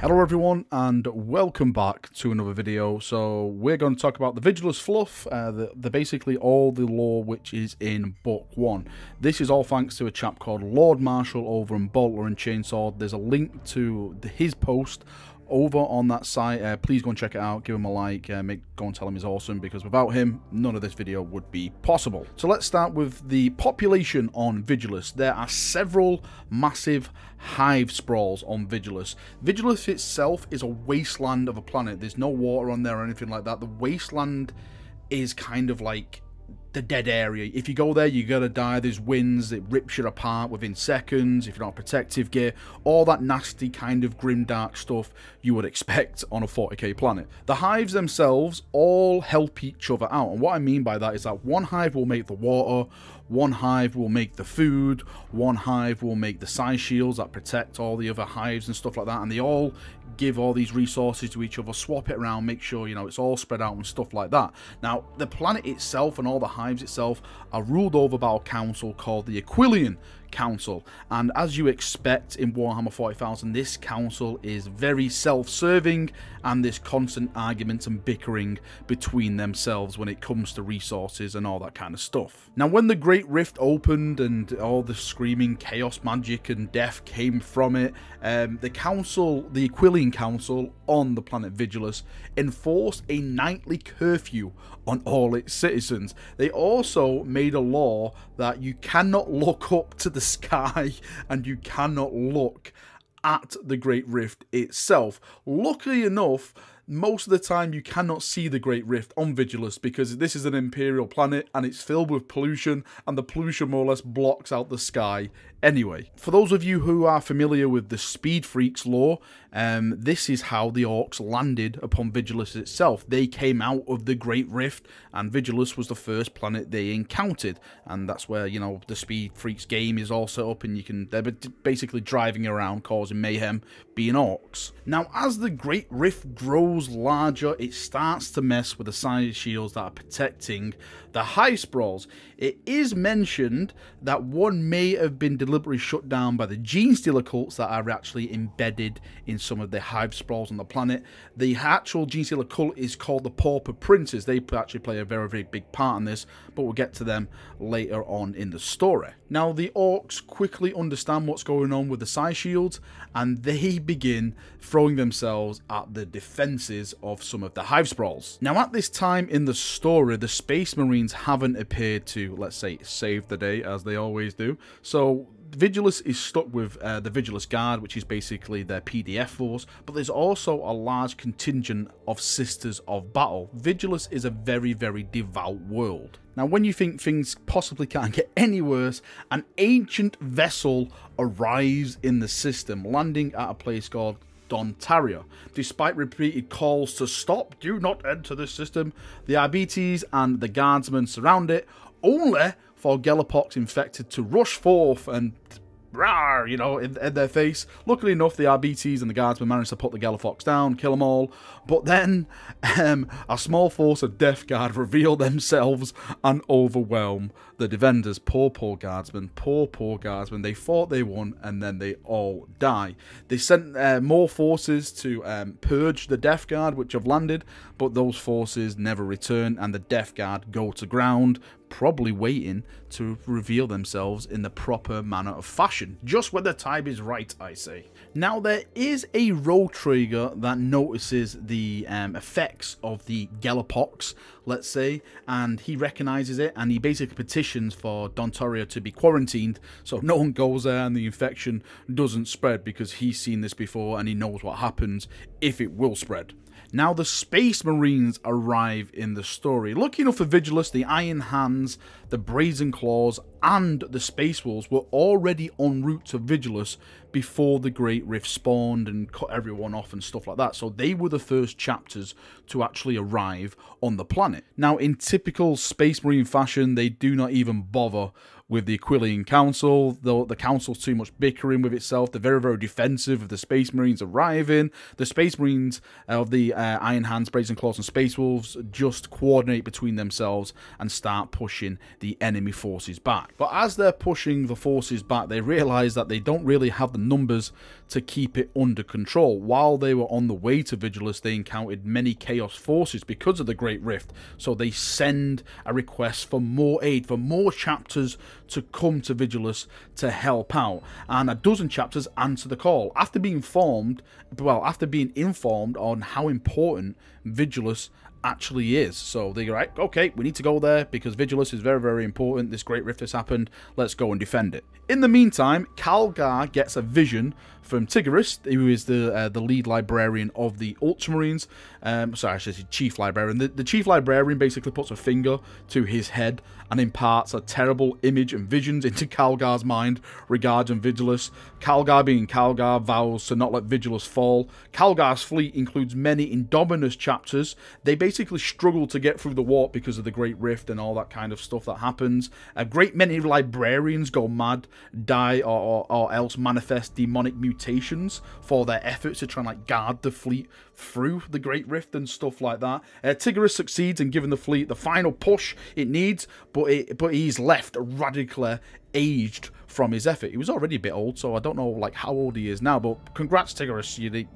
Hello everyone and welcome back to another video. So we're going to talk about the Vigilus fluff, the basically all the lore which is in book 1. This is all thanks to a chap called Lord Marshal over in Bolter and Chainsword. There's a link to his post over on that site. Please go and check it out, give him a like, go and tell him he's awesome, because without him none of this video would be possible. So let's start with the population on Vigilus. There are several massive hive sprawls on Vigilus. Vigilus itself is a wasteland of a planet. There's no water on there or anything like that. The wasteland is kind of like the dead area. If you go there, you're gonna die. There's winds, it rips you apart within seconds if you don't have protective gear, all that nasty kind of grim dark stuff you would expect on a 40k planet. The hives themselves all help each other out, and what I mean by that is that one hive will make the water, one hive will make the food, one hive will make the side shields that protect all the other hives and stuff like that, and they all give all these resources to each other, swap it around, make sure, you know, it's all spread out and stuff like that. Now, the planet itself and all the hives itself are ruled over by a council called the Aquilian Council, and as you expect in Warhammer 40,000, this council is very self-serving, and there's constant arguments and bickering between themselves when it comes to resources and all that kind of stuff. Now, when the Great Rift opened and all the screaming chaos magic and death came from it, the Aquilian Council on the planet Vigilus enforced a nightly curfew on all its citizens. They also made a law that you cannot look up to the sky and you cannot look at the Great Rift itself. Luckily enough, most of the time you cannot see the Great Rift on Vigilus because this is an Imperial planet and it's filled with pollution, and the pollution more or less blocks out the sky anyway. For those of you who are familiar with the Speed Freaks lore, this is how the orcs landed upon Vigilus itself. They came out of the Great Rift, and Vigilus was the first planet they encountered, and that's where, you know, the Speed Freaks game is all set up, and they're basically driving around causing mayhem, being orcs. Now, as the Great Rift grows larger, it starts to mess with the side shields that are protecting the hive sprawls. It is mentioned that one may have been deliberately shut down by the gene stealer cults that are actually embedded in some of the hive sprawls on the planet. The actual gene stealer cult is called the Pauper Princes. They actually play a very, very big part in this, but we'll get to them later on in the story. Now, the orcs quickly understand what's going on with the side shields, and they begin throwing themselves at the defenses of some of the hive sprawls. Now, at this time in the story, the Space Marines haven't appeared to, let's say, save the day, as they always do. So Vigilus is stuck with the Vigilus Guard, which is basically their PDF force, but there's also a large contingent of Sisters of Battle. Vigilus is a very, very devout world. Now, when you think things possibly can't get any worse, an ancient vessel arrives in the system, landing at a place called Dontaria. Despite repeated calls to stop, do not enter the system, the Arbites and the guardsmen surround it, only for Galapox infected to rush forth and rawr, you know, in their face. Luckily enough, the Arbites and the guardsmen managed to put the Galafox down, kill them all, but then a small force of Death Guard reveal themselves and overwhelm the defenders. Poor guardsmen, poor guardsmen. They thought they won, and then they all die. They sent more forces to purge the Death Guard, which have landed, but those forces never return, and the Death Guard go to ground, probably waiting to reveal themselves in the proper manner of fashion, just when the time is right, I say. Now, there is a road trigger that notices the effects of the Galapox, let's say, and he recognizes it, and he basically petitions for Dontaria to be quarantined so no one goes there and the infection doesn't spread, because he's seen this before and he knows what happens if it will spread. Now, the Space Marines arrive in the story. Lucky enough for Vigilus, the Iron Hands, the Brazen Claws, and the Space Wolves were already en route to Vigilus before the Great Rift spawned and cut everyone off and stuff like that. So they were the first chapters to actually arrive on the planet. Now, in typical Space Marine fashion, they do not even bother with the Aquilian Council, though the Council's too much bickering with itself. They're very, very defensive of the Space Marines arriving. The Space Marines of the Iron Hands, Brazen Claws, and Space Wolves just coordinate between themselves and start pushing the enemy forces back. But as they're pushing the forces back, they realise that they don't really have the numbers to keep it under control. While they were on the way to Vigilus, they encountered many Chaos forces because of the Great Rift, so they send a request for more aid, for more chapters to come to Vigilus to help out, and a dozen chapters answer the call after being informed on how important Vigilus actually is. So they're like, okay, we need to go there because Vigilus is very, very important. This Great Rift has happened. Let's go and defend it. In the meantime, Calgar gets a vision from Tigris, who is the lead librarian of the Ultramarines. Sorry, I should say chief librarian. The chief librarian basically puts a finger to his head and imparts a terrible image and visions into Calgar's mind regarding Vigilus. Calgar, being Calgar, vows to not let Vigilus fall. Calgar's fleet includes many Indominus chapters. They basically struggle to get through the warp because of the Great Rift and all that kind of stuff that happens. A great many librarians go mad, die, or else manifest demonic mutations for their efforts to try and like guard the fleet through the Great Rift and stuff like that. Tigris succeeds in giving the fleet the final push it needs, but he's left radically aged from his effort. He was already a bit old, so I don't know like how old he is now, but congrats Tigris, you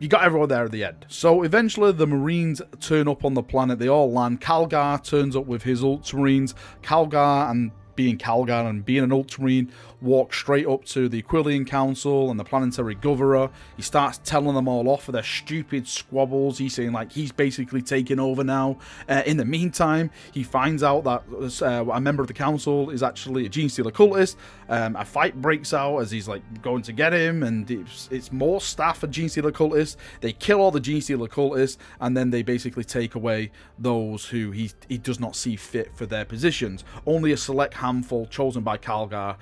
got everyone there at the end. So eventually the Marines turn up on the planet, they all land. Calgar turns up with his Ultramarines. Calgar, and being Calgar and being an Ultramarine, walks straight up to the Aquilian Council and the Planetary Governor. He starts telling them all off for their stupid squabbles. He's saying like he's basically taking over now. In the meantime, he finds out that a member of the council is actually a Genestealer cultist. A fight breaks out as he's like going to get him, and it's more staff of Genestealer cultists. They kill all the Genestealer cultists, and then they basically take away those who he does not see fit for their positions. Only a select handful chosen by Calgar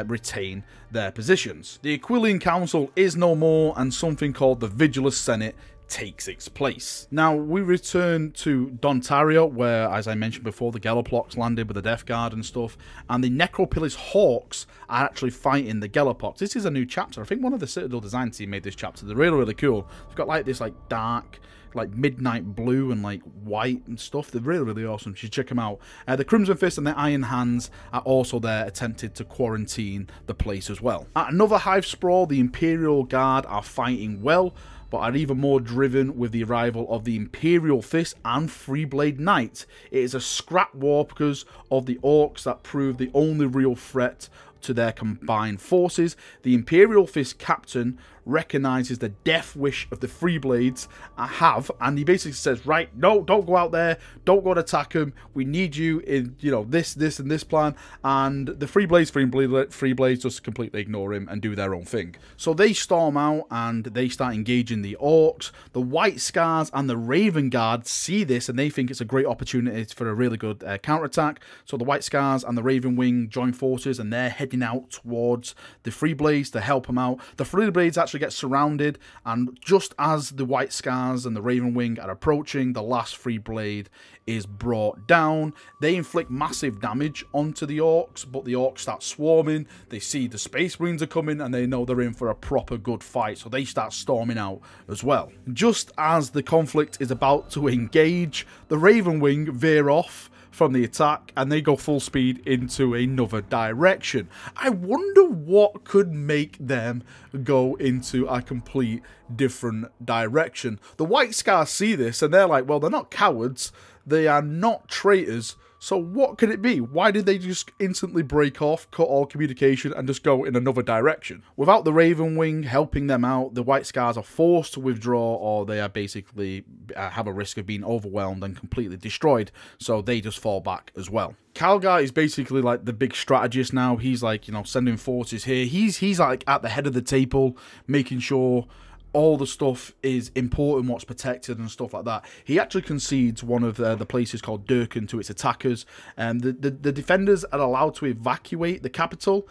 retain their positions. The Aquilian Council is no more, and something called the Vigilus Senate takes its place. Now we return to Dontario, where, as I mentioned before, the Gellerplox landed with the Death Guard and stuff, and the Necropolis Hawks are actually fighting the Gellerplox. This is a new chapter. I think one of the Citadel design team made this chapter. They're really, really cool. They've got like this like dark, like midnight blue and like white and stuff. They're really, really awesome. You should check them out. The Crimson Fist and the Iron Hands are also there, attempted to quarantine the place as well. At another hive sprawl, the Imperial Guard are fighting well, but are even more driven with the arrival of the Imperial Fist and Freeblade Knight. It is a scrap war because of the Orcs that prove the only real threat to their combined forces. The Imperial Fist captain recognizes the death wish of the Freeblades and he basically says, right, no, don't go out there, don't go and attack them, we need you in, you know, this and this plan. And the Freeblades just completely ignore him and do their own thing. So they storm out and they start engaging the Orcs. The White Scars and the Raven Guard see this and they think it's a great opportunity for a really good counterattack. So the White Scars and the Raven Wing join forces and they're heading out towards the Freeblades to help them out. The Freeblades actually get surrounded, and just as the White Scars and the Raven Wing are approaching, the last Freeblade is brought down. They inflict massive damage onto the Orcs, but the Orcs start swarming. They see the Space Marines are coming and they know they're in for a proper good fight, so they start storming out as well. Just as the conflict is about to engage, the Raven Wing veer off from the attack and they go full speed into another direction. I wonder what could make them go into a complete different direction. The White Scars see this and they're like, well, they're not cowards, they are not traitors, so what could it be? Why did they just instantly break off, cut all communication, and just go in another direction? Without the Raven Wing helping them out, the White Scars are forced to withdraw, or they are basically have a risk of being overwhelmed and completely destroyed, so they just fall back as well. Calgar is basically like the big strategist now. He's like, you know, sending forces here. He's like at the head of the table, making sure all the stuff is important, what's protected and stuff like that. He actually concedes one of the places called Durkan to its attackers. The defenders are allowed to evacuate the capital,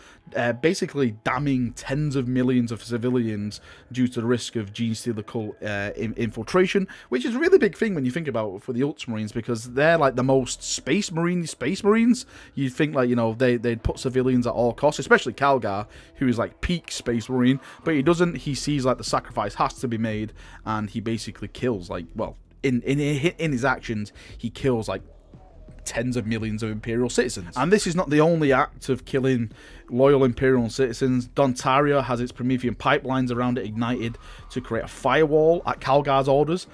basically damning tens of millions of civilians due to the risk of Genestealer cult infiltration, which is a really big thing when you think about it for the Ultramarines, because they're like the most Space Marines. You'd think like, you know, they'd put civilians at all costs, especially Calgar, who is like peak Space Marine, but he doesn't. He sees like the sacrifice has to be made, and he basically kills like, well, in his actions he kills like tens of millions of Imperial citizens. And this is not the only act of killing loyal Imperial citizens. Dontaria has its Promethean pipelines around it ignited to create a firewall at Calgar's orders,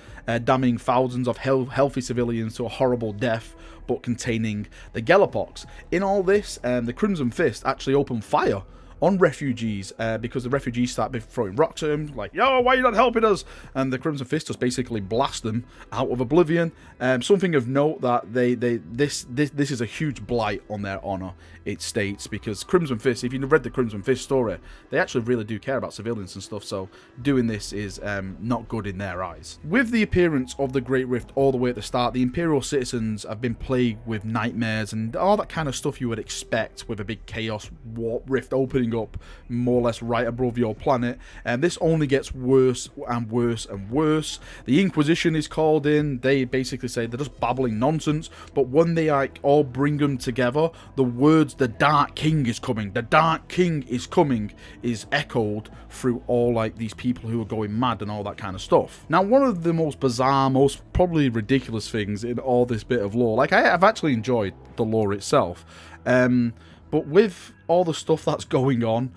damning thousands of healthy civilians to a horrible death, but containing the Gellerpox. In all this, the Crimson Fist actually opened fire on refugees because the refugees start throwing rocks at them, like, yo, why are you not helping us? And the Crimson Fist just basically blast them out of oblivion. Something of note that this is a huge blight on their honor, it states, because Crimson Fist, if you've read the Crimson Fist story, they actually really do care about civilians and stuff, so doing this is not good in their eyes. With the appearance of the Great Rift all the way at the start, the Imperial citizens have been plagued with nightmares and all that kind of stuff you would expect with a big chaos warp rift opening up more or less right above your planet, and this only gets worse and worse and worse. The Inquisition is called in. They basically say they're just babbling nonsense, but when they like all bring them together, the words "the Dark King is coming, the Dark King is coming" is echoed through all like these people who are going mad and all that kind of stuff. Now, one of the most bizarre, most probably ridiculous things in all this bit of lore, like I've actually enjoyed the lore itself, but with all the stuff that's going on,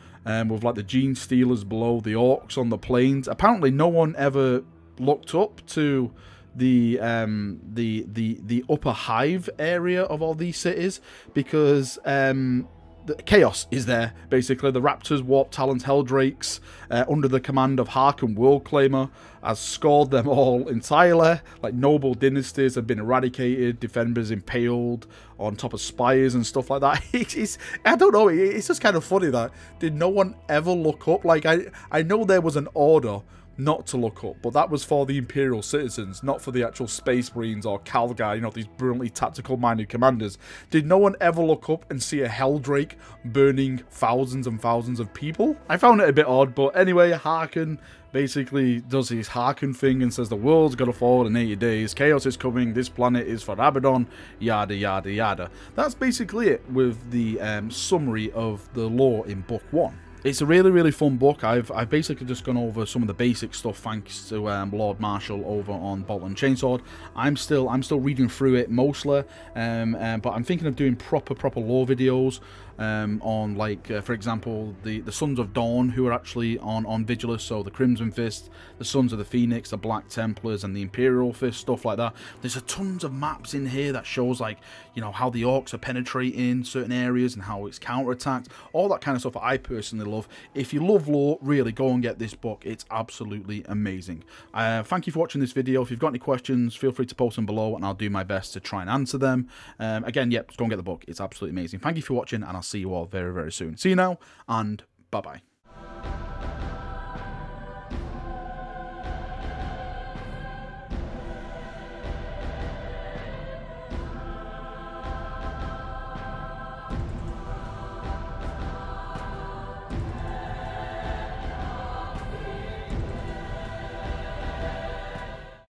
with like the Gene Stealers below, the Orcs on the plains, apparently no one ever looked up to the upper hive area of all these cities, because the chaos is there. Basically, the Raptors, Warp Talons, Helldrakes, under the command of Harken Worldclaimer, has scored them all entirely. Like, noble dynasties have been eradicated, defenders impaled on top of spires and stuff like that. I don't know, it's just kind of funny that did no one ever look up? Like, I know there was an order not to look up, but that was for the Imperial citizens, not for the actual Space Marines or Calgar, you know, these brilliantly tactical-minded commanders. Did no one ever look up and see a Helldrake burning thousands and thousands of people? I found it a bit odd, but anyway, Harken basically does his Harken thing and says the world's gonna fall in 80 days, chaos is coming, this planet is for Abaddon, yada yada yada. That's basically it with the summary of the lore in Book 1. It's a really, really fun book. I've basically just gone over some of the basic stuff thanks to Lord Marshal over on Bolt and Chainsword. I'm still reading through it mostly, but I'm thinking of doing proper lore videos on, like, for example, the Sons of Dawn, who are actually on Vigilus, so the Crimson Fist, the Sons of the Phoenix, the Black Templars, and the Imperial Fist, stuff like that. There's a tons of maps in here that shows, like, you know, how the Orcs are penetrating certain areas and how it's counterattacked, all that kind of stuff that I personally love. If you love lore, really go and get this book. It's absolutely amazing. Thank you for watching this video. If you've got any questions, feel free to post them below and I'll do my best to try and answer them. Again, yep, go and get the book. It's absolutely amazing. Thank you for watching and I'll see you all very, very soon. See you now and bye-bye.